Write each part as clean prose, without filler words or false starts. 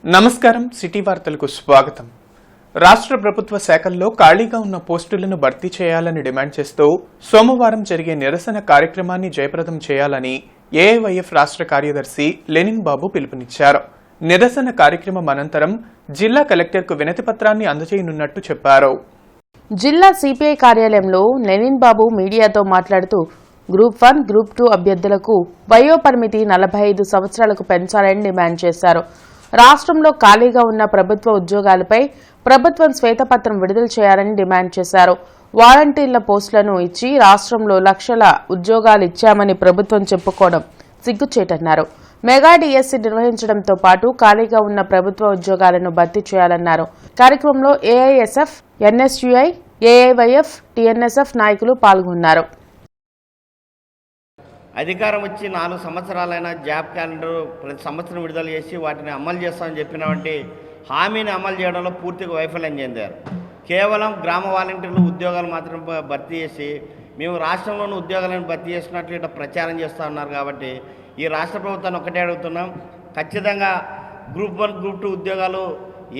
నమస్కారం, సిటీ వార్తలకు స్వాగతం. రాష్ట్ర ప్రభుత్వ శాఖల్లో ఖాళీగా ఉన్న పోస్టులను భర్తీ చేయాలని డిమాండ్ చేస్తూ సోమవారం జరిగే నిరసన కార్యక్రమాన్ని జయప్రదం చేయాలని ఏఐవైఎఫ్ రాష్ట్ర కార్యదర్శి లెనిన్ బాబు పిలుపునిచ్చారు. నిరసన కార్యక్రమం అనంతరం జిల్లా కలెక్టర్కు వినతి పత్రాన్ని అందజేయనున్నట్టు చెప్పారు. జిల్లా సిపిఐ కార్యాలయంలో లెనిన్ బాబు మీడియాతో మాట్లాడుతూ గ్రూప్ 1, గ్రూప్ 2 అభ్యర్థులకు వయోపరిమితి 45 సంవత్సరాలకు పెంచాలని డిమాండ్ చేశారు. రాష్ట్రంలో ఖాళీగా ఉన్న ప్రభుత్వ ఉద్యోగాలపై ప్రభుత్వం శ్వేతపత్రం విడుదల చేయాలని డిమాండ్ చేశారు. వాలంటీర్ల పోస్టులను ఇచ్చి రాష్ట్రంలో లక్షల ఉద్యోగాలు ఇచ్చామని ప్రభుత్వం చెప్పుకోవడం సిగ్గుచేటన్నారు. మెగా డిఎస్సీ నిర్వహించడంతో పాటు ఖాళీగా ఉన్న ప్రభుత్వ ఉద్యోగాలను భర్తీ చేయాలన్నారు. కార్యక్రమంలో ఏఐఎస్ఎఫ్, ఎన్ఎస్యుఐ, ఏఐవైఎఫ్, టీఎన్ఎస్ఎఫ్ నాయకులు పాల్గొన్నారు. అధికారం వచ్చి 4 సంవత్సరాలైనా జాబ్ క్యాలెండర్ ప్రతి సంవత్సరం విడుదల చేసి వాటిని అమలు చేస్తామని చెప్పినటువంటి హామీని అమలు చేయడంలో పూర్తిగా వైఫల్యం చెందారు. కేవలం గ్రామ వాలంటీర్లు ఉద్యోగాలు మాత్రం భర్తీ చేసి మేము రాష్ట్రంలోని ఉద్యోగాలను భర్తీ చేసినట్లు ఇట్లా ప్రచారం చేస్తూ ఉన్నారు. కాబట్టి ఈ రాష్ట్ర ప్రభుత్వాన్ని ఒకటే అడుగుతున్నాం, ఖచ్చితంగా గ్రూప్ 1, గ్రూప్ 2 ఉద్యోగాలు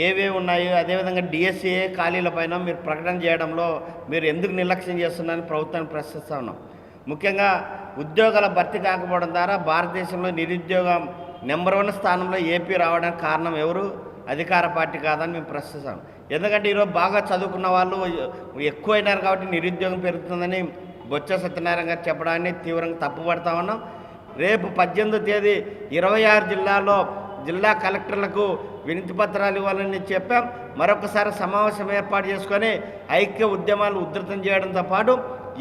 ఏవేవి ఉన్నాయో అదేవిధంగా డిఎస్సీఏ ఖాళీలపైన మీరు ప్రకటన చేయడంలో మీరు ఎందుకు నిర్లక్ష్యం చేస్తున్నారని ప్రభుత్వాన్ని ప్రశ్నిస్తూ ఉన్నాం. ముఖ్యంగా ఉద్యోగాల భర్తీ కాకపోవడం ద్వారా భారతదేశంలో నిరుద్యోగం నెంబర్ 1 స్థానంలో ఏపీ రావడానికి కారణం ఎవరు? అధికార పార్టీ కాదని మేము ప్రశ్నిస్తాం. ఎందుకంటే ఈరోజు బాగా చదువుకున్న వాళ్ళు ఎక్కువైనారు కాబట్టి నిరుద్యోగం పెరుగుతుందని బొత్స సత్యనారాయణ గారు చెప్పడాన్ని తీవ్రంగా తప్పుపడతా ఉన్నాం. రేపు 18వ తేదీ 26 జిల్లాల్లో జిల్లా కలెక్టర్లకు వినతి పత్రాలు ఇవ్వాలని చెప్పాం. మరొకసారి సమావేశం ఏర్పాటు చేసుకొని ఐక్య ఉద్యమాలు ఉధృతం చేయడంతో పాటు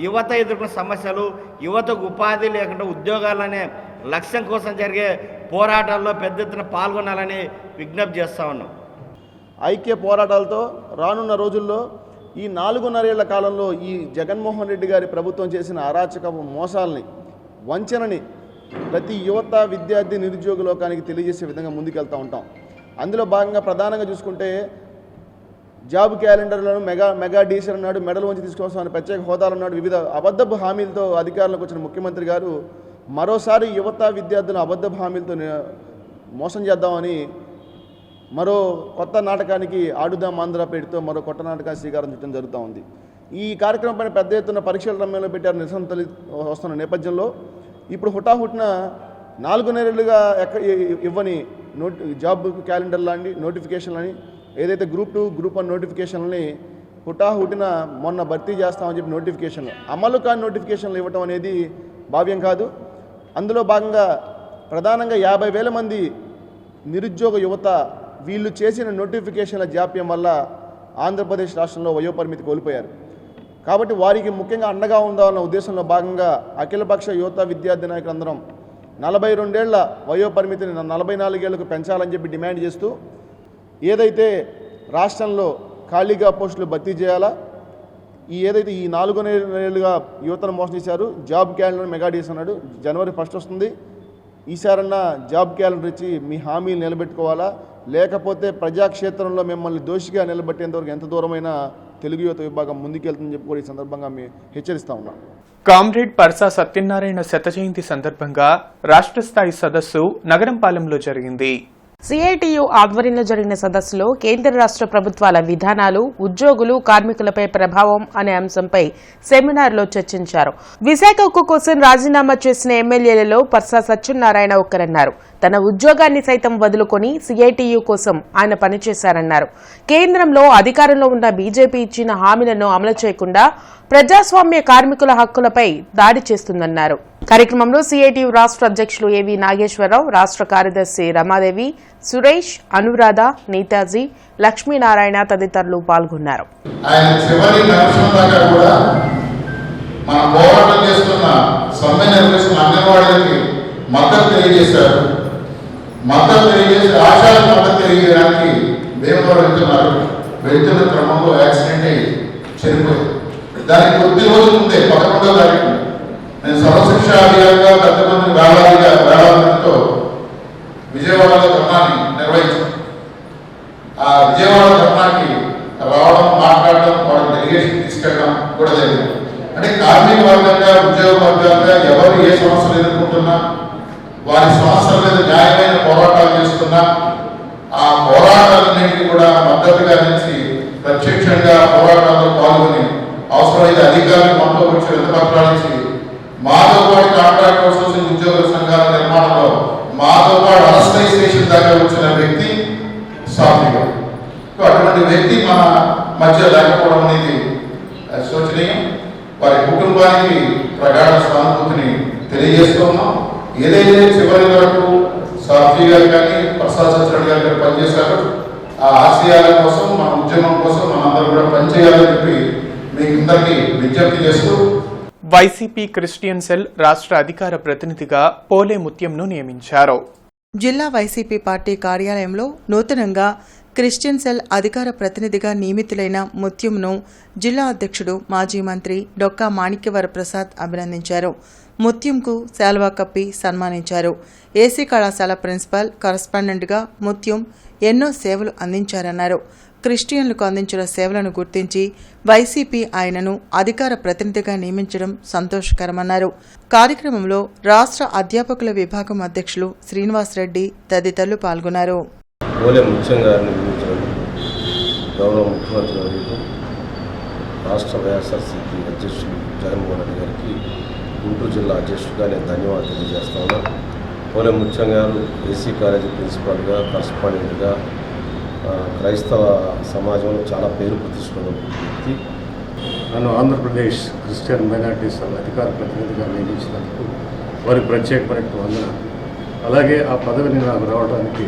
యువత ఎదుర్కొన్న సమస్యలు, యువతకు ఉపాధి లేకుండా ఉద్యోగాలనే లక్ష్యం కోసం జరిగే పోరాటాల్లో పెద్ద ఎత్తున పాల్గొనాలని విజ్ఞప్తి చేస్తూ ఉన్నాం. ఐక్య పోరాటాలతో రానున్న రోజుల్లో ఈ 4.5 ఏళ్ల కాలంలో ఈ జగన్మోహన్ రెడ్డి గారి ప్రభుత్వం చేసిన అరాచక మోసాలని, వంచనని ప్రతి యువత, విద్యార్థి, నిరుద్యోగ లోకానికి తెలియజేసే విధంగా ముందుకెళ్తూ ఉంటాం. అందులో భాగంగా ప్రధానంగా చూసుకుంటే జాబ్ క్యాలెండర్లను మెగా డీసీ అన్నాడు, మెడల్ వంచి తీసుకోవాల్సిన ప్రత్యేక హోదాలు అన్నాడు. వివిధ అబద్ధపు హామీలతో అధికారంలోకి వచ్చిన ముఖ్యమంత్రి గారు మరోసారి యువత, విద్యార్థులను అబద్ధపు హామీలతో మోసం చేద్దామని మరో కొత్త నాటకానికి ఆడుదాం ఆంధ్ర పేరుతో మరో కొత్త నాటకానికి శ్రీకారం చుట్టడం జరుగుతూ ఉంది. ఈ కార్యక్రమం పైన పెద్ద ఎత్తున పరీక్షల రమ్యంలో పెట్టారు. నిరసన వస్తున్న నేపథ్యంలో ఇప్పుడు హుటాహుటిన 4 నెలలుగా ఇవ్వని జాబ్ క్యాలెండర్ లాంటి నోటిఫికేషన్లని, ఏదైతే గ్రూప్ 2, గ్రూప్ 1 నోటిఫికేషన్లని హుటాహుటిన మొన్న భర్తీ చేస్తామని చెప్పి నోటిఫికేషన్లు, అమలు కాని నోటిఫికేషన్లు ఇవ్వటం అనేది భావ్యం కాదు. అందులో భాగంగా ప్రధానంగా 50,000 మంది నిరుద్యోగ యువత వీళ్ళు చేసిన నోటిఫికేషన్ల జాప్యం వల్ల ఆంధ్రప్రదేశ్ రాష్ట్రంలో వయోపరిమితి కోల్పోయారు. కాబట్టి వారికి ముఖ్యంగా అండగా ఉండాలన్న ఉద్దేశంలో భాగంగా అఖిలపక్ష యువత, విద్యార్థి నాయకులందరం 42 ఏళ్ల వయోపరిమితిని 44 ఏళ్లకు పెంచాలని చెప్పి డిమాండ్ చేస్తూ ఏదైతే రాష్ట్రంలో ఖాళీగా పోస్టులు భర్తీ చేయాలా, ఏదైతే ఈ 4 నెలలుగా యువతను మోసం చేశారు. జాబ్ క్యాలెండర్ మెగా డీస్ అన్నాడు, జనవరి 1 వస్తుంది. ఈసారన్నా జాబ్ క్యాలెండర్ ఇచ్చి మీ హామీలు నిలబెట్టుకోవాలా, లేకపోతే ప్రజాక్షేత్రంలో మిమ్మల్ని దోషిగా నిలబెట్టేంతవరకు ఎంత దూరమైనా తెలుగు యువత విభాగం ముందుకెళ్తుందని చెప్పి కూడా ఈ సందర్భంగా మేము హెచ్చరిస్తా ఉన్నాం. కామ్రేడ్ పర్సా సత్యనారాయణ శత జయంతి సందర్భంగా రాష్ట్ర స్థాయి సదస్సు నగరంపాలెంలో జరిగింది. సిఐటియు ఆధ్వర్యంలో జరిగిన సదస్సులో కేంద్ర రాష్ట్ర ప్రభుత్వాల విధానాలు, ఉద్యోగులు, కార్మికులపై ప్రభావం అనే అంశంపై సెమినార్లో చర్చించారు. విశాఖ ఉక్కు కోసం రాజీనామా చేసిన ఎమ్మెల్యేలలో పర్సా సత్యనారాయణ ఒక్కరన్నారు. తన ఉద్యోగాన్ని సైతం వదులుకొని సిఐటియు కోసం ఆయన పనిచేశారన్నారు. కేంద్రంలో అధికారంలో ఉన్న బీజేపీ ఇచ్చిన హామీలను అమలు చేయకుండా ప్రజాస్వామ్య కార్మికుల హక్కులపై దాడి చేస్తుందన్నారు. కార్యక్రమంలో సిఐటియు రాష్ట్ర అధ్యక్షులు ఏవి నాగేశ్వరరావు, రాష్ట్ర కార్యదర్శి రమాదేవి, సురేష్, అనురాధ, నేతాజీ, లక్ష్మీనారాయణ తదితరులు పాల్గొన్నారు. దానికి కొద్ది రోజుల ముందే 11వ తారీఖు నేను సర్వశిక్ష అధికారిగా పెద్ద మంది వేలాదితో విజయవాడలో ధర్నాన్ని నిర్వహించాను. ఆ విజయవాడ ధర్నాకి రావడం, మాట్లాడడం, వాళ్ళ డెలిగేషన్ తీసుకెళ్ళడం కూడా జరిగింది. అంటే కార్మిక వర్గంగా, ఉద్యోగ వర్గంగా ఎవరు ఏ సమస్యలు ఎదుర్కొంటున్నా, వారి సమస్యల మీద న్యాయమైన పోరాటాలు చేస్తున్నా, ఆ మద్దతుగా నుంచి ప్రత్యక్షంగా పోరాటాల్లో పాల్గొని అవసరమైతే అధికారులు మనతో వచ్చి విన్నపత్రాలు ఇచ్చి మాతో పాటు కాంట్రాక్ట్ అవుట్సోర్సింగ్ ఉద్యోగుల సంఘాల నిర్మాణంలో మాతో పాటు అరెస్టైజేషన్ దాకా వచ్చిన వ్యక్తి సాఫీ గారు. అటువంటి వ్యక్తి మన మధ్య లేకపోవడం అనేది శోచనీయం. వారి కుటుంబానికి ప్రగాఢ సానుభూతిని తెలియజేస్తున్నాం. ఏదైతే చివరి వరకు సాఫీ గారు కానీ ప్రసాద్ సత్యనారాయణ గారు కానీ పనిచేశారు, ఆ ఆశయాల కోసం మన ఉద్యమం కోసం మనందరూ కూడా పనిచేయాలని చెప్పి మీకు అందరికీ విజ్ఞప్తి చేస్తూ వైసీపీ క్రిస్టియన్ సెల్ రాష్ట్ర అధికార ప్రతినిధిగా పోలే ముత్యంను నియమించారు. జిల్లా వైసీపీ పార్టీ కార్యాలయంలో నూతనంగా క్రిస్టియన్ సెల్ అధికార ప్రతినిధిగా నియమితులైన ముత్యంను జిల్లా అధ్యక్షుడు మాజీ మంత్రి డొక్కా మాణిక్యవరప్రసాద్ అభినందించారు. ముత్యంకు శాల్వా కప్పి సన్మానించారు. ఏసీ కళాశాల ప్రిన్సిపల్ కరస్పాండెంట్గా ముత్యం ఎన్నో సేవలు అందించారన్నారు. క్రిస్టియన్లకు అందించిన సేవలను గుర్తించి వైసీపీ ఆయనను అధికార ప్రతినిధిగా నియమించడం సంతోషకరమన్నారు. కార్యక్రమంలో రాష్ట్ర అధ్యాపకుల విభాగం అధ్యక్షులు శ్రీనివాసరెడ్డి తదితరులు పాల్గొన్నారు. పోలే ముత్యం గారిని నియమించడం గౌరవ ముఖ్యమంత్రి వర్యులు రాష్ట్ర వైఎస్ఆర్సీపీ అధ్యక్షులు జగన్మోహన్ రెడ్డి గారికి గుంటూరు జిల్లా అధ్యక్షుడిగా నేను ధన్యవాదాలు తెలియజేస్తా ఉన్నాను. పోలే ముత్యం గారు ఏసీ కాలేజీ ప్రిన్సిపాల్గా కరస్పాండెంట్గా క్రైస్తవ సమాజంలో చాలా పేరు ప్రతిష్ఠున్న వ్యక్తి. నన్ను ఆంధ్రప్రదేశ్ క్రిస్టియన్ మైనారిటీస్ అధికార ప్రతినిధిగా నియమించినందుకు వారికి ప్రత్యేకమైన వందనాలు. అలాగే ఆ పదవిని నాకు రావడానికి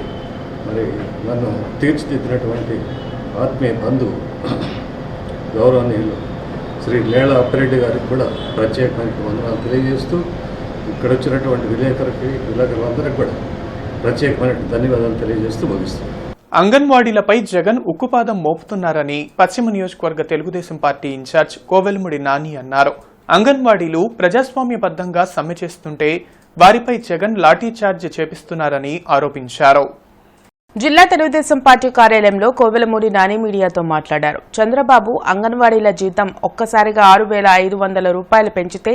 మరి నన్ను తీర్చిదిద్దినటువంటి ఆత్మీయ బంధువు గౌరవనీయులు శ్రీ లేళ్ల అప్పిరెడ్డి గారికి కూడా ప్రత్యేకమైన వందనాలు తెలియజేస్తూ ఇక్కడ వచ్చినటువంటి విలేకరులందరికీ కూడా ప్రత్యేకమైన ధన్యవాదాలు తెలియజేస్తూ ముగిస్తున్నాను. అంగన్వాడీలపై జగన్ ఉక్కుపాదం మోపుతున్నారని పశ్చిమ నియోజకవర్గ తెలుగుదేశం పార్టీ ఇన్ఛార్జ్ కోవెలముడి నాని అన్నారు. అంగన్వాడీలు ప్రజాస్వామ్యబద్ధంగా సమ్మె చేస్తుంటే వారిపై జగన్ లాఠీచార్జ్ చేపిస్తున్నారని ఆరోపించారు. జిల్లా తెలుగుదేశం పార్టీ కార్యాలయంలో కోవెలమూడి నాని మీడియాతో మాట్లాడారు. చంద్రబాబు అంగన్వాడీల జీతం ఒక్కసారిగా 6,500 రూపాయలు పెంచితే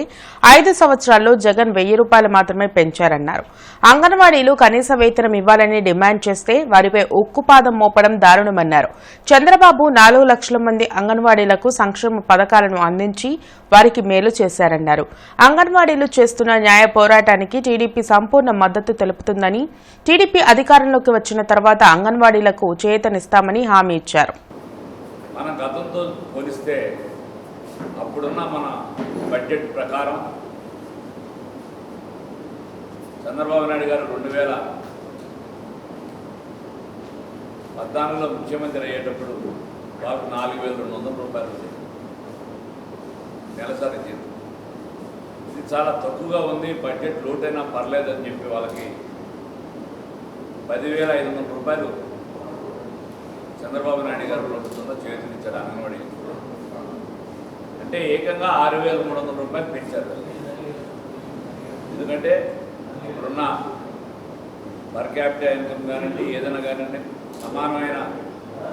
5 సంవత్సరాల్లో జగన్ 1,000 రూపాయలు మాత్రమే పెంచారన్నారు. అంగన్వాడీలు కనీస వేతనం ఇవ్వాలని డిమాండ్ చేస్తే వారిపై ఉక్కుపాదం మోపడం దారుణమన్నారు. చంద్రబాబు 4 లక్షల మంది అంగన్వాడీలకు సంక్షేమ పథకాలను అందించి వారికి మేలు చేశారన్నారు. అంగన్వాడీలు చేస్తున్న న్యాయ పోరాటానికి టీడీపీ సంపూర్ణ మద్దతు తెలుపుతుందని, టీడీపీ అధికారంలోకి వచ్చిన తర్వాత అంగన్వాడీలకు చేయూతనిస్తామని హామీ ఇచ్చారు. మన గతంతో పోలిస్తే అప్పుడున్న మన బడ్జెట్ ప్రకారం చంద్రబాబు నాయుడు గారు 2014లో ముఖ్యమంత్రి అయ్యేటప్పుడు వారు 4,200 రూపాయలు నెలసరి జీతం. ఇది చాలా తక్కువగా ఉంది, బడ్జెట్ లోటైనా పర్లేదని చెప్పి వాళ్ళకి 10,500 రూపాయలు చంద్రబాబు నాయుడు గారు ప్రభుత్వంలో చేతులిచ్చారు అంగన్వాడీ. అంటే ఏకంగా 6,300 రూపాయలు పెంచారు. ఎందుకంటే ఇప్పుడున్న పర్ క్యాపిటల్ ఇన్కమ్ కానివ్వండి, ఏదైనా కానివ్వండి, సమానమైన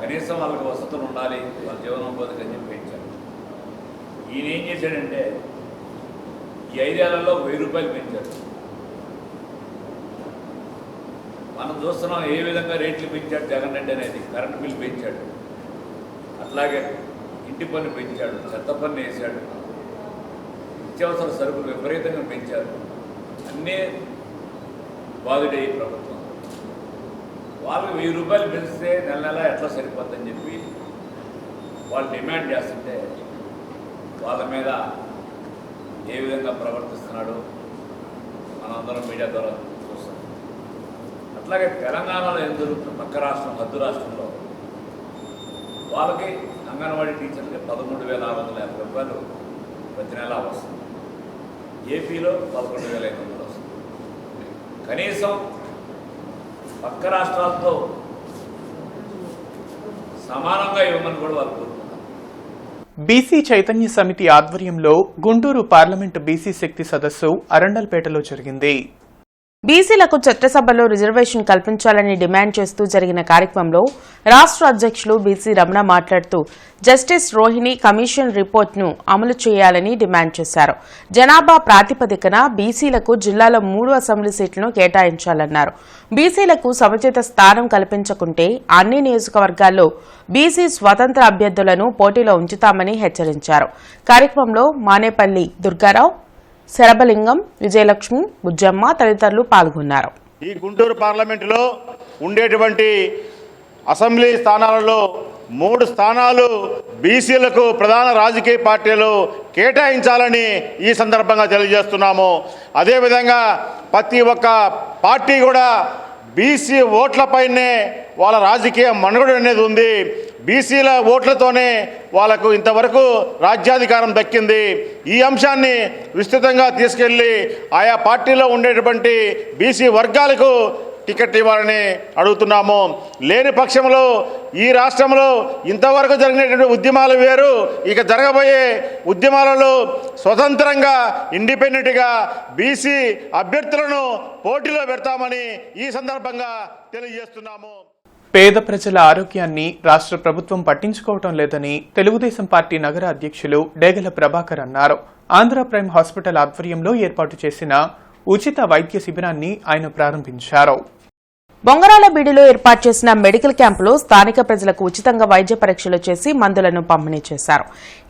కనీసం వాళ్ళకి వసతులు ఉండాలి, వాళ్ళ జీవనోపాధికి అని చెప్పి పెంచారు. ఈయన ఏం చేశాడంటే ఈ 5 ఏళ్లలో 1,000 రూపాయలు పెంచాడు. మనం చూస్తున్నాం ఏ విధంగా రేట్లు పెంచాడు జగన్ రెడ్డి అనేది. కరెంటు బిల్లు పెంచాడు, అట్లాగే ఇంటి పన్ను పెంచాడు, చెత్త పన్ను వేశాడు, నిత్యావసర సరుకులు విపరీతంగా పెంచారు. అన్నీ బాధుడే ప్రభుత్వం. వాళ్ళకి 1,000 రూపాయలు పెంచితే నెల నెల ఎట్లా సరిపోద్దని చెప్పి వాళ్ళు డిమాండ్ చేస్తుంటే వాళ్ళ మీద ఏ విధంగా ప్రవర్తిస్తున్నాడు మనందరం మీడియా ద్వారా చూస్తాం. అట్లాగే తెలంగాణలో ఏం జరుగుతుంది, పక్క రాష్ట్రం హద్దు రాష్ట్రంలో వాళ్ళకి అంగన్వాడీ టీచర్లకి 13,650 రూపాయలు ప్రతి నెల వస్తుంది. ఏపీలో 11,500 వస్తుంది. కనీసం పక్క రాష్ట్రాలతో సమానంగా ఇవ్వమని కూడా వాళ్ళు కోరుతున్నారు. బీసీ చైతన్య సమితి ఆధ్వర్యంలో గుంటూరు పార్లమెంటు బీసీ శక్తి సదస్సు అరండల్పేటలో జరిగింది. బీసీలకు చట్టసభలో రిజర్వేషన్ కల్పించాలని డిమాండ్ చేస్తూ జరిగిన కార్యక్రమంలో రాష్ట్ర అధ్యక్షులు బీసీ రమణ మాట్లాడుతూ జస్టిస్ రోహిణి కమిషన్ రిపోర్టును అమలు చేయాలని డిమాండ్ చేశారు. జనాభా ప్రాతిపదికన బీసీలకు జిల్లాలో 3 అసెంబ్లీ సీట్లను కేటాయించాలన్నారు. బీసీలకు సముచిత స్థానం కల్పించకుంటే అన్ని నియోజకవర్గాల్లో బీసీ స్వతంత్ర అభ్యర్థులను పోటీలో ఉంచుతామని హెచ్చరించారు. కార్యక్రమంలో మానేపల్లి దుర్గారావు, శరభలింగం, విజయలక్ష్మి, బుజ్జమ్మ తదితరులు పాల్గొన్నారు. ఈ గుంటూరు పార్లమెంటులో ఉండేటువంటి అసెంబ్లీ స్థానాలలో 3 స్థానాలు బీసీలకు ప్రధాన రాజకీయ పార్టీలు కేటాయించాలని ఈ సందర్భంగా తెలియజేస్తున్నాము. అదేవిధంగా ప్రతి ఒక్క పార్టీ కూడా బీసీ ఓట్లపైనే వాళ్ళ రాజకీయ మనుగడ అనేది ఉంది. బీసీల ఓట్లతోనే వాళ్ళకు ఇంతవరకు రాజ్యాధికారం దక్కింది. ఈ అంశాన్ని విస్తృతంగా తీసుకెళ్ళి ఆయా పార్టీలో ఉండేటువంటి బీసీ వర్గాలకు టికెట్ ఇవ్వాలని అడుగుతున్నాము. లేని పక్షంలో ఈ రాష్ట్రంలో ఇంతవరకు జరిగినటువంటి ఉద్యమాలు వేరు, ఇక జరగబోయే ఉద్యమాలలో స్వతంత్రంగా ఇండిపెండెంట్గా బీసీ అభ్యర్థులను పోటీలో పెడతామని ఈ సందర్భంగా తెలియజేస్తున్నాము. పేద ప్రజల ఆరోగ్యాన్ని రాష్ట్ర ప్రభుత్వం పట్టించుకోవటం లేదని తెలుగుదేశం పార్టీ నగర అధ్యక్షులు డేగల ప్రభాకర్ అన్నారు. ఆంధ్ర ప్రైమ్ హాస్పిటల్ ఆధ్వర్యంలో ఏర్పాటు చేసిన ఉచిత వైద్య శిబిరాన్ని ఆయన ప్రారంభించారు. బొంగరాలబీడులో ఏర్పాటు చేసిన మెడికల్ క్యాంపులో స్థానిక ప్రజలకు ఉచితంగా వైద్య పరీక్షలు చేసి మందులను పంపిణీ చేశారు.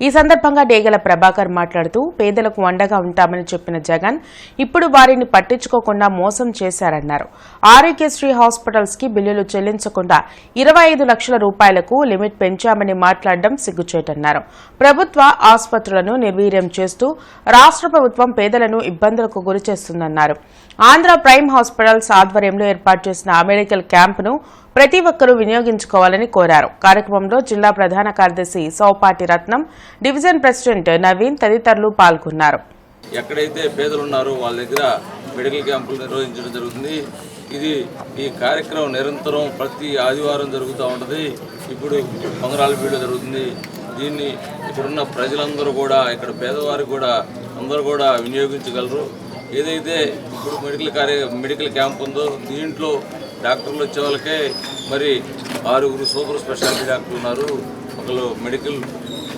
ఈ సందర్భంగా డేగల ప్రభాకర్ మాట్లాడుతూ పేదలకు అండగా ఉంటామని చెప్పిన జగన్ ఇప్పుడు వారిని పట్టించుకోకుండా మోసం చేశారన్నారు. ఆరోగ్యశ్రీ హాస్పిటల్స్ కి బిల్లులు చెల్లించకుండా 25 లక్షల రూపాయలకు లిమిట్ పెంచామని మాట్లాడడం సిగ్గుచేటన్నారు. ప్రభుత్వ ఆసుపత్రులను నిర్వీర్యం చేస్తూ రాష్ట్ర ప్రభుత్వం పేదలను ఇబ్బందులకు గురిచేస్తుందన్నారు. ఆంధ్ర ప్రైమ్ హాస్పిటల్స్ ఆధ్వర్యంలో ఏర్పాటు చేసిన మెడికల్ క్యాంపును ప్రతి ఒక్కరూ వినియోగించుకోవాలని కోరారు. కార్యక్రమంలో జిల్లా ప్రధాన కార్యదర్శి సౌపాటి రత్నం, డివిజన్ ప్రెసిడెంట్ నవీన్ తదితరులు పాల్గొన్నారు. ఎక్కడైతే పేదలు ఉన్నారో వాళ్ళ దగ్గర మెడికల్ క్యాంపులు నిర్వహించడం జరుగుతుంది. ఈ కార్యక్రమం నిరంతరం ప్రతి ఆదివారం జరుగుతూ ఉంటుంది. ఇప్పుడు బొంగరాలపీడిలో జరుగుతుంది. దీన్ని ఇక్కడున్న ప్రజలందరూ కూడా, ఇక్కడ పేదవారు కూడా అందరూ కూడా వినియోగించగలరు. ఏదైతే ఇప్పుడు మెడికల్ క్యాంప్ ఉందో దీంట్లో డాక్టర్లు వచ్చే వాళ్ళకే మరి 6 సూపర్ స్పెషాలిటీ డాక్టర్లు ఉన్నారు. ఒకళ్ళు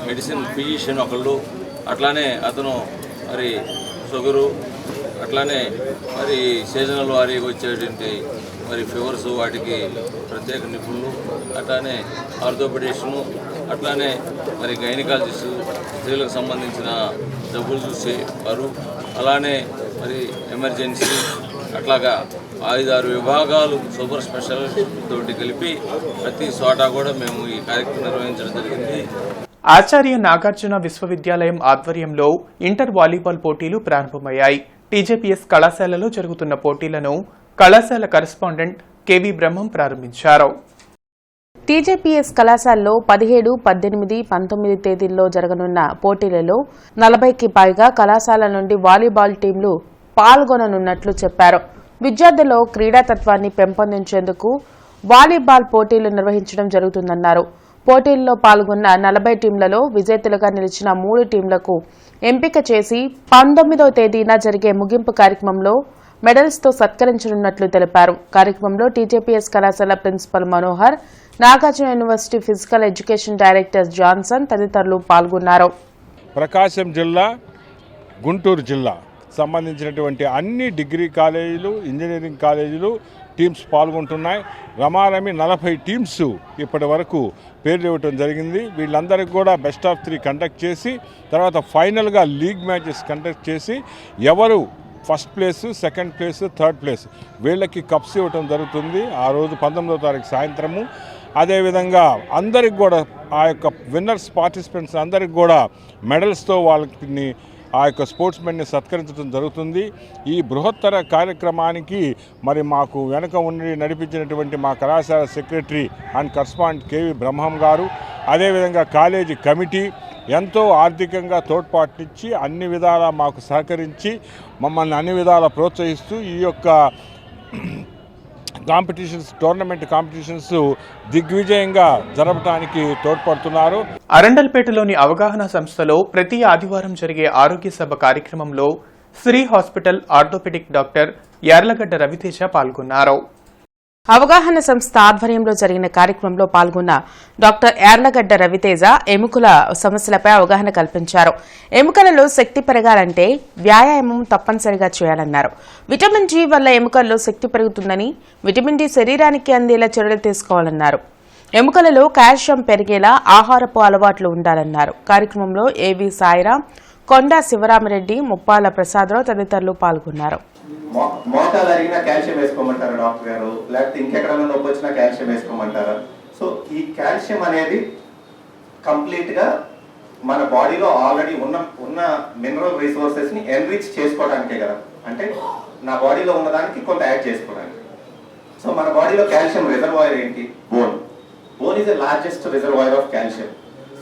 మెడిసిన్ ఫిజిషియన్ ఒకళ్ళు, అట్లానే అతను మరి షుగరు, అట్లానే మరి సీజనల్ వారికి వచ్చేటువంటి మరి ఫీవర్స్ వాటికి ప్రత్యేక నిపుణులు, అట్లానే ఆర్థోపెడిషను, అట్లానే మరి గైనకాలజిస్టు, స్త్రీలకు సంబంధించిన జబ్బులు చూసేవారు, అలానే మరి ఎమర్జెన్సీ, అట్లాగా 5-6 విభాగాలు సూపర్ స్పెషాలిటీ తోటి కలిపి ప్రతి చోట కూడా మేము ఈ కార్యక్రమం నిర్వహించడం జరిగింది. ఆచార్య నాగార్జున విశ్వవిద్యాలయం ఆధ్వర్యంలో ఇంటర్ వాలీబాల్ పోటీలు ప్రారంభమయ్యాయి. టీజేపీఎస్ కళాశాలలో జరుగుతున్న పోటీలను కళాశాల కరెస్పాండెంట్ కేవీ బ్రహ్మం ప్రారంభించారు. టీజేపీఎస్ కళాశాలలో 17, 18, 19 తేదీల్లో జరగనున్న పోటీలలో 40కి పైగా కళాశాల నుండి వాలీబాల్ టీంలు పాల్గొననున్నట్లు చెప్పారు. విద్యార్థుల్లో క్రీడాతత్వాన్ని పెంపొందించేందుకు వాలీబాల్ పోటీలు నిర్వహించడం జరుగుతుందన్నారు. పోటీల్లో పాల్గొన్న 40 టీంలలో విజేతలుగా నిలిచిన 3 టీంలకు ఎంపిక చేసి 19వ తేదీన జరిగే ముగింపు కార్యక్రమంలో మెడల్స్తో సత్కరించనున్నట్లు తెలిపారు. కార్యక్రమంలో టీజేపీఎస్ కళాశాల principal Manohar, Nagarjuna university physical education director Johnson తదితరులు పాల్గొన్నారు. ప్రకాశం జిల్లా, గుంటూరు జిల్లా సంబంధించినటువంటి అన్ని డిగ్రీ కాలేజీలు, ఇంజనీరింగ్ కాలేజీలు టీమ్స్ పాల్గొంటున్నాయి. రమారమి 40 టీమ్స్ ఇప్పటి వరకు పేర్లు ఇవ్వటం జరిగింది. వీళ్ళందరికీ కూడా బెస్ట్ ఆఫ్ 3 కండక్ట్ చేసి తర్వాత ఫైనల్గా లీగ్ మ్యాచెస్ కండక్ట్ చేసి ఎవరు first place, second place, third place వీళ్ళకి కప్స్ ఇవ్వటం జరుగుతుంది ఆ రోజు 19వ తారీఖు సాయంత్రము. అదేవిధంగా అందరికి కూడా ఆ యొక్క విన్నర్స్ పార్టిసిపెంట్స్ అందరికి కూడా మెడల్స్తో వాళ్ళని ఆ యొక్క స్పోర్ట్స్మెన్ని సత్కరించడం జరుగుతుంది. ఈ బృహత్తర కార్యక్రమానికి మరి మాకు వెనక ఉండి నడిపించినటువంటి మా కళాశాల సెక్రటరీ అండ్ కరస్పాండెంట్ కేవీ బ్రహ్మం గారు, అదేవిధంగా కాలేజీ కమిటీ ఎంతో ఆర్థికంగా తోడ్పాటునిచ్చి అన్ని విధాలా మాకు సహకరించి మమ్మల్ని అన్ని విధాలా ప్రోత్సహిస్తూ ఈ యొక్క టోర్నమెంట్ కాంపిటీషన్స్ దిగ్విజయంగా జరపడానికి తోడ్పడుతున్నారు. అరండల్పేటలోని అవగాహన సంస్థలో ప్రతి ఆదివారం జరిగే ఆరోగ్య సభ కార్యక్రమంలో Sri hospital orthopaedic doctor Yarlagadda Raviteja పాల్గొన్నారు. అవగాహన సంస్థ ఆధ్వర్యంలో జరిగిన కార్యక్రమంలో పాల్గొన్న డాక్టర్ యార్లగడ్డ రవితేజ ఎముకల సమస్యలపై అవగాహన కల్పించారు. ఎముకలలో శక్తి పెరగాలంటే వ్యాయామం తప్పనిసరిగా చేయాలన్నారు. విటమిన్ జి వల్ల ఎముకల్లో శక్తి పెరుగుతుందని, విటమిన్ డి శరీరానికి అందేలా చర్యలు తీసుకోవాలన్నారు. ఎముకలలో కాల్షియం పెరిగేలా ఆహారపు అలవాట్లు ఉండాలన్నారు. కార్యక్రమంలో ఏవి సాయిరాం, కొండా శివరామరెడ్డి, ముప్పాల ప్రసాదరావు తదితరులు పాల్గొన్నారు. మోకాలు అరిగినా కాల్షియం వేసుకోమంటారా డాక్టర్ గారు, లేకపోతే ఇంకెక్కడైనా నొప్పి వచ్చినా కాల్షియం వేసుకోమంటారా? సో ఈ కాల్షియం అనేది కంప్లీట్గా మన బాడీలో ఆల్రెడీ ఉన్న మినరల్ రిసోర్సెస్ని ఎన్రిచ్ చేసుకోవడానికే కదా, అంటే నా బాడీలో ఉన్నదానికి కొంత యాడ్ చేసుకోవడానికి. సో మన బాడీలో కాల్షియం రిజర్వాయర్ ఏంటి? Bone is the largest reservoir of calcium.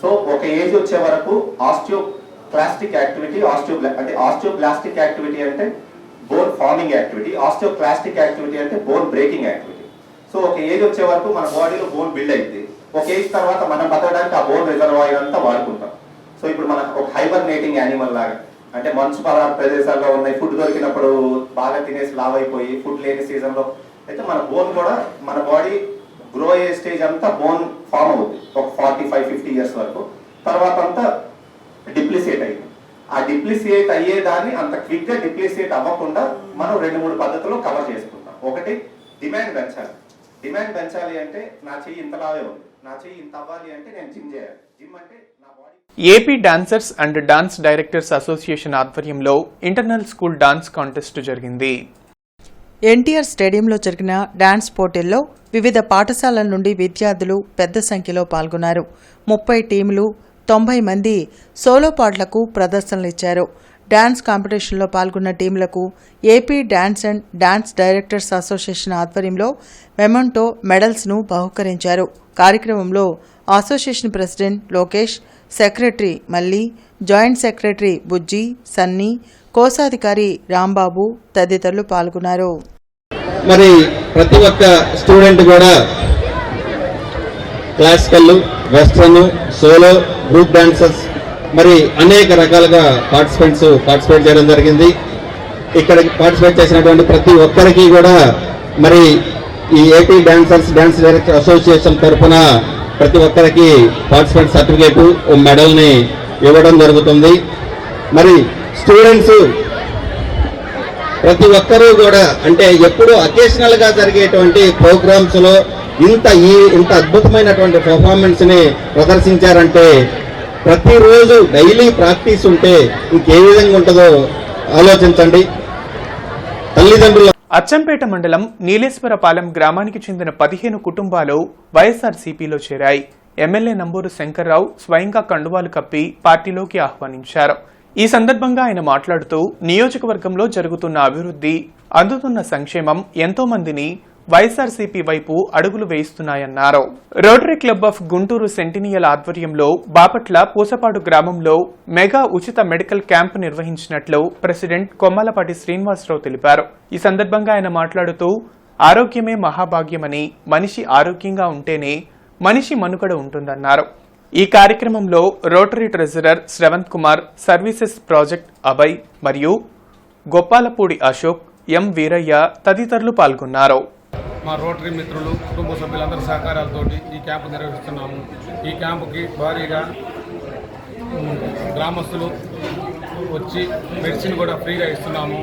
So ఒక ఏజ్ వచ్చే వరకు ఆస్టియోక్లాస్టిక్ యాక్టివిటీ, ఆస్టియోబ్లాస్టిక్ యాక్టివిటీ అంటే బోన్ ఫార్మింగ్ యాక్టివిటీ, ఆస్టియోక్లాస్టిక్ యాక్టివిటీ అంటే బోన్ బ్రేకింగ్ యాక్టివిటీ. సో ఒక ఏజ్ వచ్చే వరకు మన బాడీలో బోన్ బిల్డ్ అయింది. ఒక ఏజ్ తర్వాత మనం బతకడానికి ఆ బోన్ రిజర్వాయర్ అంతా వాడుకుంటాం. సో ఇప్పుడు మన ఒక హైబర్నేటింగ్ యానిమల్ లాగా, అంటే మంచు ప్రదేశాల్లో ఉన్నాయి, ఫుడ్ దొరికినప్పుడు బాగా తినేసి లావ్ అయిపోయి, ఫుడ్ లేని సీజన్లో అయితే మన బోన్ కూడా, మన బాడీ గ్రో అయ్యే స్టేజ్ అంతా బోన్ ఫామ్ అవుతుంది ఒక 45-50 ఇయర్స్ వరకు. తర్వాత అంతా డిప్లిసియేట్ అయింది. ఆ డిప్లిసియేట్ అయ్యేదాన్ని అంత క్విక్గా డిప్లిసియేట్ అవ్వకుండా మనం 2-3 పద్ధతుల్లో కవర్ చేసుకుంటాం. ఒకటి, డిమాండ్ పెంచాలి. డిమాండ్ పెంచాలి అంటే నా చెయ్యి ఇంతలాగే ఉంది, నా చెయ్యి ఇంత అవ్వాలి అంటే నేను జిమ్ చేయాలి. జిమ్ అంటే నా body. AP dancers and dance directors association ఆధ్వర్యంలో ఇంటర్నల్ స్కూల్ డాన్స్ కాంటెస్ట్ జరిగింది. ఎన్టీఆర్ స్టేడియంలో జరిగిన డాన్స్ పోటీల్లో వివిధ పాఠశాలల నుండి విద్యార్థులు పెద్ద సంఖ్యలో పాల్గొన్నారు. 30 టీములు, 90 మంది సోలో పాటలకు ప్రదర్శనలిచ్చారు. డాన్స్ కాంపిటీషన్లో పాల్గొన్న టీంలకు AP dance and dance directors association ఆధ్వర్యంలో మెమంటో మెడల్స్ను బహుకరించారు. కార్యక్రమంలో association president Lokesh, secretary Malli, joint secretary Bujji, Sunny, కోశాధికారి రాంబాబు తదితరులు పాల్గొన్నారు. మరి ప్రతి ఒక్క స్టూడెంట్ కూడా classical, western, solo, group dancers మరి అనేక రకాలుగా పార్టిసిపేట్ చేయడం జరిగింది. ఇక్కడ పార్టిసిపేట్ చేసినటువంటి ప్రతి ఒక్కరికి కూడా మరి ఈ AP dancers dance director association తరఫున ప్రతి ఒక్కరికి పార్టిసిపేట్ సర్టిఫికేట్, మెడల్ని ఇవ్వడం జరుగుతుంది. మరి స్టూడెంట్స్ ప్రతి ఒక్కరూ కూడా అంటే ఎప్పుడు అకేషనల్గా జరిగేటువంటి ప్రోగ్రామ్స్లో ఇంత అద్భుతమైనటువంటి పెర్ఫార్మెన్స్ని ప్రదర్శించారంటే, ప్రతిరోజు డైలీ ప్రాక్టీస్ ఉంటే ఇంకే విధంగా ఉంటుందో ఆలోచించండి. తల్లిదండ్రుల అచ్చంపేట మండలం నీలేశ్వరపాలెం గ్రామానికి చెందిన 15 కుటుంబాలు వైఎస్ఆర్సీపీలో చేరాయి. ఎమ్మెల్యే నంబూరు శంకర్రావు స్వయంగా కండువాలు కప్పి పార్టీలోకి ఆహ్వానించారు. ఈ సందర్భంగా ఆయన మాట్లాడుతూ నియోజకవర్గంలో జరుగుతున్న అభివృద్ధి, అందుతున్న సంక్షేమం ఎంతో మందిని వైఎస్ఆర్సీపీ వైపు అడుగులు వేయిస్తున్నాయన్నారు. Rotary club of Guntur centennial ఆధ్వర్యంలో బాపట్ల పూసపాడు గ్రామంలో మెగా ఉచిత మెడికల్ క్యాంప్ నిర్వహించినట్లు ప్రెసిడెంట్ కొమ్మలపాటి శ్రీనివాసరావు తెలిపారు. ఈ సందర్భంగా ఆయన మాట్లాడుతూ ఆరోగ్యమే మహాభాగ్యమని, మనిషి ఆరోగ్యంగా ఉంటేనే మనిషి మనుగడ ఉంటుందన్నారు. ఈ కార్యక్రమంలో rotary treasurer Sravanth Kumar, services project Abhay మరియు గొప్పాలపూడి అశోక్, ఎం వీరయ్య తదితరులు పాల్గొన్నారు. మా రోటరీ మిత్రులు, కుటుంబ సభ్యులందరి సహకారాలతోటి ఈ క్యాంపు నిర్వహిస్తున్నాము. ఈ క్యాంపుకి భారీగా గ్రామస్తులు వచ్చి మెడిసిన్ కూడా ఫ్రీగా ఇస్తున్నాము.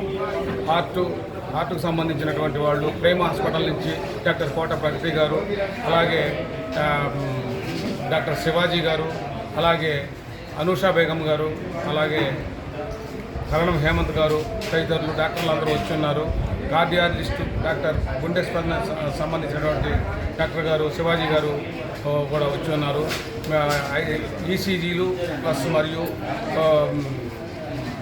హార్ట్కు సంబంధించినటువంటి వాళ్ళు ప్రేమ హాస్పిటల్ నుంచి డాక్టర్ కోట ప్రగతి గారు, అలాగే డాక్టర్ శివాజీ గారు, అలాగే అనూషా బేగం గారు, అలాగే కరణం హేమంత్ గారు తదితరులు డాక్టర్లు అందరూ వచ్చి ఉన్నారు. కార్డియాలజిస్ట్ డాక్టర్ గుండె స్పందన సంబంధించినటువంటి డాక్టర్ గారు శివాజీ గారు కూడా వచ్చి ఉన్నారు. ఈసీజీలు ప్లస్ మరియు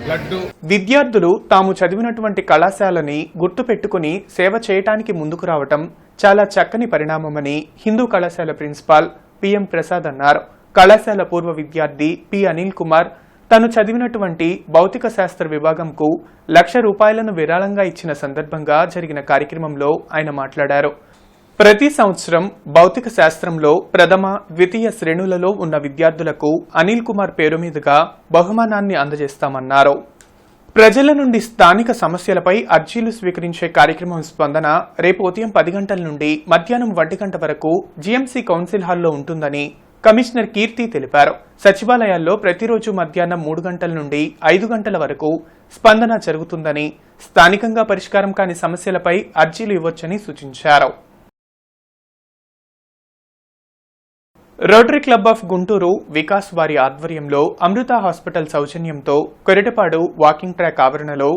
బ్లడ్. విద్యార్థులు తాము చదివినటువంటి కళాశాలని గుర్తుపెట్టుకుని సేవ చేయటానికి ముందుకు రావటం చాలా చక్కని పరిణామమని హిందూ కళాశాల ప్రిన్సిపాల్ పిఎం ప్రసాద్ అన్నారు. కళాశాల పూర్వ విద్యార్థి పి అనిల్ కుమార్ తను చదివినటువంటి భౌతిక శాస్త్ర విభాగంకు ₹1,00,000 విరాళంగా ఇచ్చిన సందర్భంగా జరిగిన కార్యక్రమంలో ఆయన మాట్లాడారు. ప్రతి సంవత్సరం భౌతిక శాస్త్రంలో ప్రథమ, ద్వితీయ శ్రేణులలో ఉన్న విద్యార్థులకు అనిల్ కుమార్ పేరు మీదుగా బహుమానాన్ని అందజేస్తామన్నారు. ప్రజల నుండి స్థానిక సమస్యలపై అర్జీలు స్వీకరించే కార్యక్రమం స్పందన రేపు ఉదయం 10 గంటల నుండి మధ్యాహ్నం 1 గంట వరకు జీఎంసీ కౌన్సిల్ హాల్లో ఉంటుందని కమిషనర్ కీర్తి తెలిపారు. సచివాలయాల్లో ప్రతిరోజు మధ్యాహ్నం 3 గంటల నుండి 5 గంటల వరకు స్పందన జరుగుతుందని, స్థానికంగా పరిష్కారం కాని సమస్యలపై అర్జీలు ఇవ్వొచ్చని సూచించారు. Rotary club of Guntur Vikas వారి ఆధ్వర్యంలో అమృత హాస్పిటల్ సౌజన్యంతో కొరటపాడు వాకింగ్ ట్రాక్ ఆవరణలో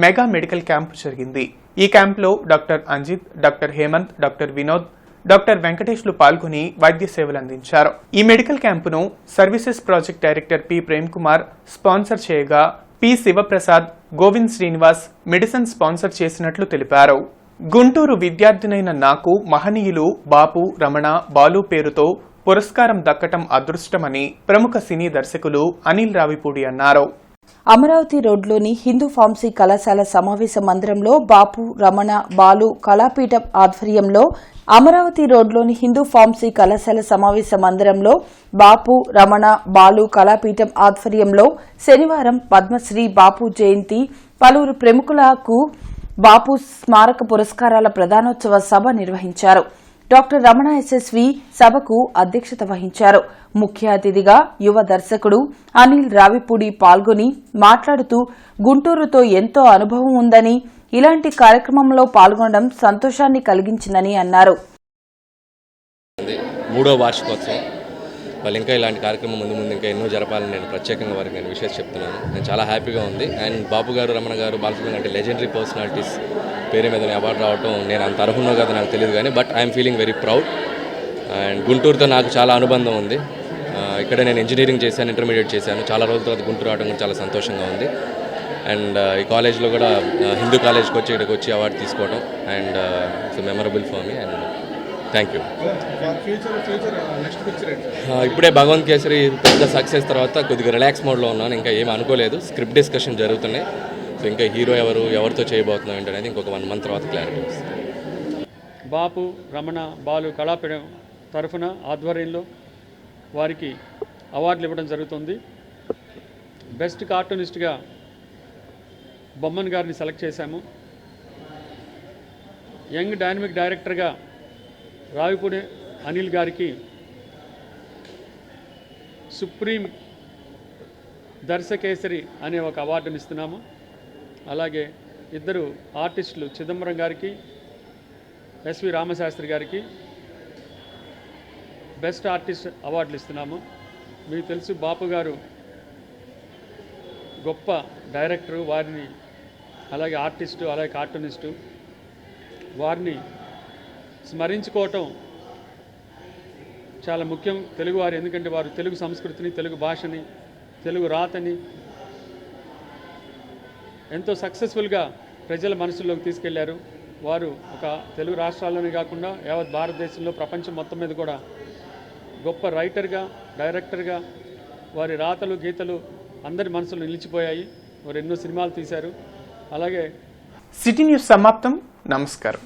మెగా మెడికల్ క్యాంపు జరిగింది. ఈ క్యాంపులో doctor Anjith, doctor Hemanth, doctor Vinod, doctor వెంకటేష్లు పాల్గొని వైద్య సేవలు అందించారు. ఈ మెడికల్ క్యాంపును services project director P Prem Kumar sponsor చేయగా P Sivaprasad, Govind Srinivas medicine sponsor చేసినట్లు తెలిపారు. గుంటూరు విద్యార్థినైన నాకు మహనీయులు బాపు, రమణ, బాలు పేరుతో పురస్కారం దక్కటం అదృష్టమని ప్రముఖ సినీ దర్శకులు అనిల్ రావిపూడి అన్నారు. అమరావతి రోడ్లోని హిందూ ఫార్మసీ కళాశాల సమావేశ మందిరంలో బాపు, రమణ, బాలు కళాపీఠం ఆధ్వర్యంలో అమరావతి రోడ్లోని హిందూ ఫార్మసీ కళాశాల సమావేశ మందిరంలో బాపు, రమణ, బాలు కళాపీఠం ఆధ్వర్యంలో శనివారం పద్మశ్రీ బాపు జయంతి, పలువురు ప్రముఖులకు బాపు స్మారక పురస్కారాల ప్రదానోత్సవ సభ నిర్వహించారు. డాక్టర్ రమణ ఎస్ఎస్వి సభకు అధ్యక్షత వహించారు. ముఖ్య అతిథిగా యువ దర్శకుడు అనిల్ రావిపూడి పాల్గొని మాట్లాడుతూ గుంటూరుతో ఎంతో అనుభవం ఉందని, ఇలాంటి కార్యక్రమంలో పాల్గొనడం సంతోషాన్ని కలిగించిందని అన్నారు. 3వ వార్షికోత్సవం వాళ్ళు ఇంకా ఇలాంటి కార్యక్రమం ముందు ఇంకా ఎన్నో జరపాలని నేను ప్రత్యేకంగా వారికి నేను విషయం చెప్తున్నాను. నేను చాలా హ్యాపీగా ఉంది. అండ్ బాపు గారు, రమణ గారు, బాలసుబ్రహ్మణ్యం అంటే లెజెండరీ పర్సనాలిటీస్ పేరు మీద అవార్డు రావడం నేను అంత అర్హున్నో కదా నాకు తెలియదు కానీ but I'm feeling very proud. And గుంటూరుతో నాకు చాలా అనుబంధం ఉంది. ఇక్కడ నేను ఇంజనీరింగ్ చేశాను, ఇంటర్మీడియట్ చేశాను. చాలా రోజుల తర్వాత గుంటూరు రావడం కూడా చాలా సంతోషంగా ఉంది. అండ్ ఈ కాలేజ్లో కూడా హిందూ కాలేజ్కి వచ్చి ఇక్కడికి వచ్చి అవార్డు తీసుకోవడం and it's memorable for me and thank you. ఇప్పుడే భగవంత్ కేసరి పెద్ద సక్సెస్ తర్వాత కొద్దిగా రిలాక్స్ మోడ్లో ఉన్నాను. ఇంకా ఏమీ అనుకోలేదు. స్క్రిప్ట్ డిస్కషన్ జరుగుతున్నాయి. సో ఇంకా హీరో ఎవరితో చేయబోతున్నాం ఏంటనేది ఇంకొక 1 మంత్ తర్వాత క్లారిటీ వస్తుంది. బాపు, రమణ, బాలు కళాపీఠం తరఫున ఆధ్వర్యంలో వారికి అవార్డులు ఇవ్వడం జరుగుతుంది. బెస్ట్ కార్టూనిస్ట్గా బొమ్మన్ గారిని సెలెక్ట్ చేశాము. యంగ్ డైనమిక్ డైరెక్టర్గా రావిపూడి అనిల్ గారికి సుప్రీం దర్శకేసరి అనే ఒక అవార్డుని ఇస్తున్నాము. అలాగే 2 ఆర్టిస్టులు చిదంబరం గారికి, ఎస్వి రామశాస్త్రి గారికి బెస్ట్ ఆర్టిస్ట్ అవార్డులు ఇస్తున్నాము. మీకు తెలుసు బాపు గారు గొప్ప డైరెక్టరు, వారిని అలాగే ఆర్టిస్టు, అలాగే కార్టూనిస్టు, వారిని స్మరించుకోవటం చాలా ముఖ్యం తెలుగువారు. ఎందుకంటే వారు తెలుగు సంస్కృతిని, తెలుగు భాషని, తెలుగు రాతని ఎంతో సక్సెస్ఫుల్గా ప్రజల మనసుల్లోకి తీసుకెళ్లారు. వారు ఒక తెలుగు రాష్ట్రాల్లోనే కాకుండా యావత్ భారతదేశంలో, ప్రపంచం మొత్తం మీద కూడా గొప్ప రైటర్గా, డైరెక్టర్గా వారి రాతలు, గీతలు అందరి మనసులో నిలిచిపోయాయి. వారు ఎన్నో సినిమాలు తీశారు. అలాగే సిటీ న్యూస్ సమాప్తం. నమస్కారం.